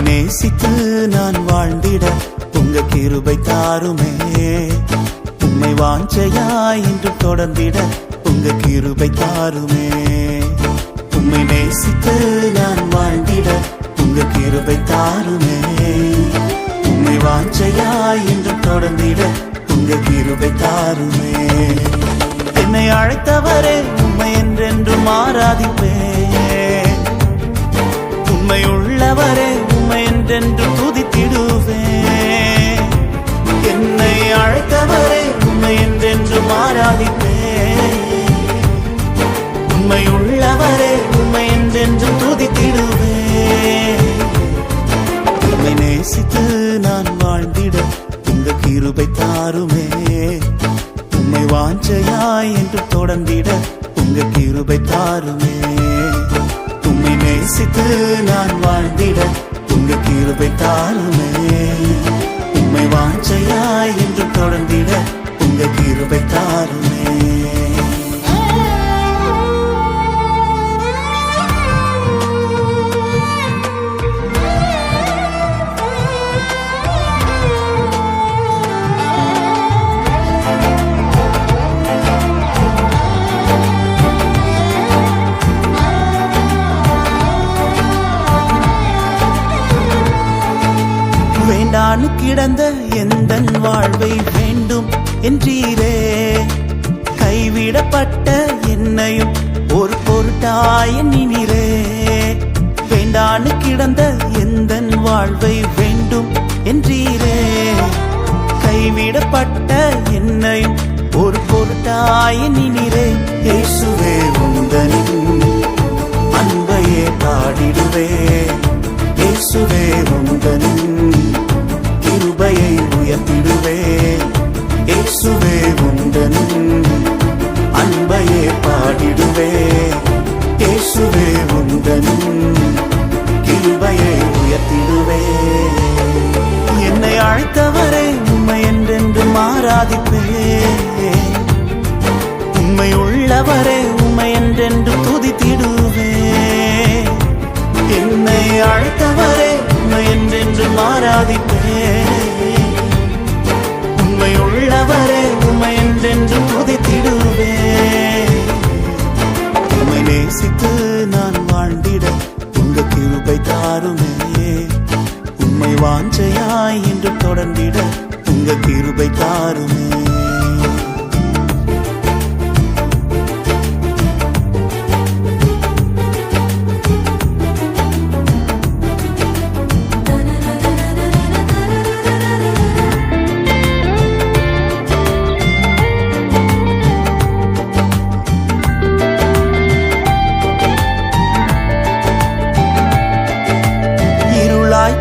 நேசித்து நான் வாழ்ந்திட உங்க கிருபை தாருமே. உம்மை வாஞ்சையாய் இன்று தொடர்ந்திட உங்க கிருபை தாருமே. உம்மை நேசித்து நான் வாழ்ந்திட உங்க கிருபை தாருமே. உம்மை வாஞ்சையாய் இன்று தொடர்ந்திட உங்க கிருபை தாருமே. என்னை அழைத்தவரே உம்மை என்றென்றும் ஆராதிப்பேன். உம்மை உள்ளவரே உம்மை என்றென்று துதித்திடுவேன். என்னை அழைத்தவரே உம்மை என்றென்று ஆராதிப்பேன். உம்மை உள்ளவரே உம்மை என்றென்று துதித்திடுவேன். உம்மை நேசித்து நான் வாழ்ந்திட உங்க கிருபை தாருமே. உம்மை வாஞ்சையாய் என்று தொடர்ந்திட உங்க கிருபை தாருமே. உம்மை நேசித்து நான் வாழ்ந்திட உங்க கிருபை தாருமே. உம்மை வாஞ்சையாய் என்று தொடர்ந்திட உங்க கிருபை தாருமே. வேண்டானு கிடந்த எந்தன் வாழ்வை வேண்டும் என்றீரே. கைவிடப்பட்ட என்னையும் ஒரு பொருட்டாய் எண்ணினீரே. வேண்டானு கிடந்த எந்தன் வாழ்வை வேண்டும் என்றீரே. கைவிடப்பட்ட என்னையும் ஒரு பொருட்டாய் எண்ணினீரே. இயேசுவே உந்தனின் அன்பையே பாடிடுவே. இயேசுவே உந்தனின் கிருபையை உயர்த்திடுவே. இயேசுவே உந்தனின் அன்பையே பாடிடுவே. இயேசுவே உந்தனின் கிருபையை உயர்த்திடுவே. என்னை அழைத்தவரே உம்மை என்றென்று ஆராதிப்பேன். உம்மை உள்ளவரே உம்மை என்றென்று துதித்திடுவேன். என்னை அழைத்தவரே உம்மை என்றென்று ஆராதிப்பேன். உம்மை உள்ளவரே உம்மை என்றென்று துதித்திடுவேன். உம்மை நேசித்து நான் வாழ்ந்திட உங்க கிருபை தாருமே. உம்மை வாஞ்சையாய் என்று தொடர்ந்திட உங்க கிருபை தாருமே.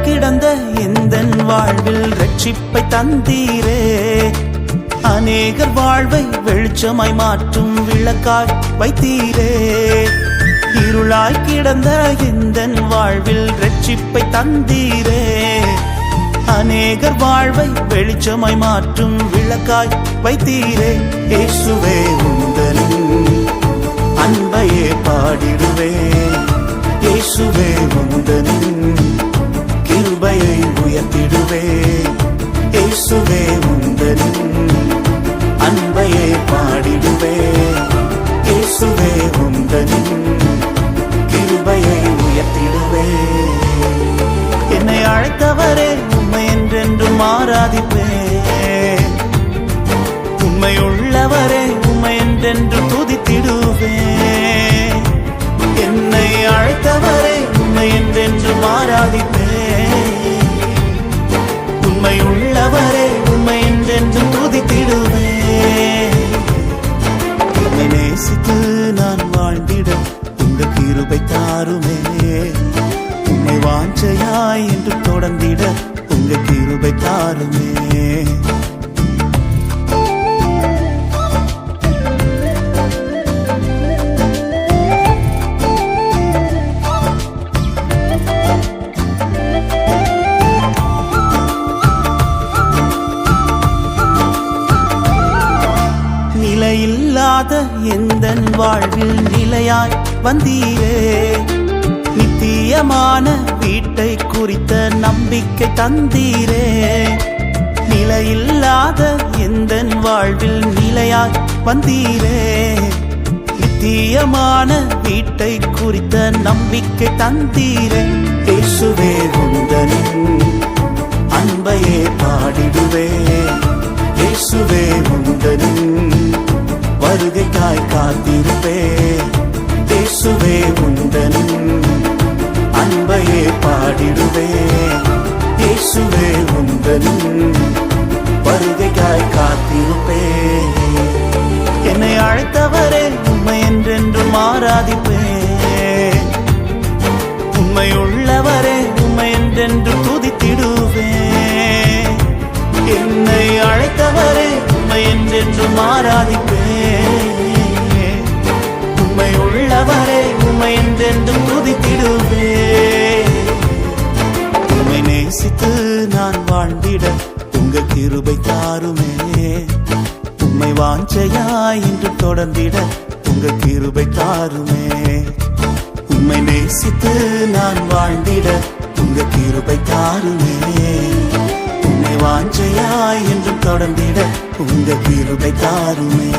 கிடந்த எந்தன் வாழ்வில் ரட்சிப்பை தந்தீரே. அநேகர் வாழ்வை வெளிச்சமாய் மாற்றும் விளக்காய் வைத்தீரே. இருளாய் கிடந்த எந்தன் வாழ்வில் ரட்சிப்பை தந்தீரே. அநேகர் வாழ்வை வெளிச்சமாய் மாற்றும் விளக்காய் வைத்தீரே. இயேசுவே உந்தனின் அன்பையே பாடிடுவே. இயேசுவே உந்தனின் கிருபையை உயர்த்திடுவே. இயேசுவே உந்தனின் அன்பையே பாடிடுவே. இயேசுவே உந்தனின் கிருபையை உயர்த்திடுவே. என்னை அழைத்தவரே உம்மை என்றென்றும் ஆராதிப்பேன். உம்மை உள்ளவரே உம்மை என்றென்று துதித்திடுவேன். என்னை அழைத்தவரே உம்மை என்றென்றும் ஆராதிப்பேன். உம்மை உள்ளவரே உம்மை என்றென்று துதித்திடுவேன். உம்மை நேசித்து நான் வாழ்ந்திட உங்க கிருபை தாருமே. உம்மை வாஞ்சையாய் என்று தொடர்ந்திட உங்க உங்க கிருபை தாருமே. நிலையில்லாத எந்தன் வாழ்வில் நிலையாய் வந்தீரே. நித்தியமான வீட்டை குறித்த நம்பிக்கை தந்தீரே. நிலையில்லாத எந்தன் வாழ்வில் நிலையாய் வந்தீரே. நித்தியமான வீட்டை குறித்த நம்பிக்கை தந்தீரே. இயேசுவே உந்தனின் அன்பையே பாடிடுவே. இயேசுவே உந்தனின் வருகைக்காய் காத்திருப்பே. இயேசுவே உந்தனின் அன்பையே பாடிடுவே. இயேசுவே உந்தனின் வருகைக்காய் காத்திருப்பே. என்னை அழைத்தவரே உம்மை என்றென்றும் ஆராதிப்பே. உம்மை உள்ளவரே உம்மை என்றென்றும் துதித்திடுவே. என்னை அழைத்தவரே உம்மை என்றென்றும் ஆராதிப்பே. உம்மை உள்ளவரே உம்மை என்றென்றும் துதித்திடுவே. உம்மை நேசித்து நான் வாழ்ந்திட உங்க கிருபை தாருமே. உம்மை வாஞ்சையாய் இன்று தொடர்ந்திட உங்க கிருபை தாருமே. உம்மை நேசித்து நான் வாழ்ந்திட உங்க கிருபை தாருமே. உம்மை வாஞ்சையாய் என்று தொடர்ந்திட உங்க கிருபை தாருமே.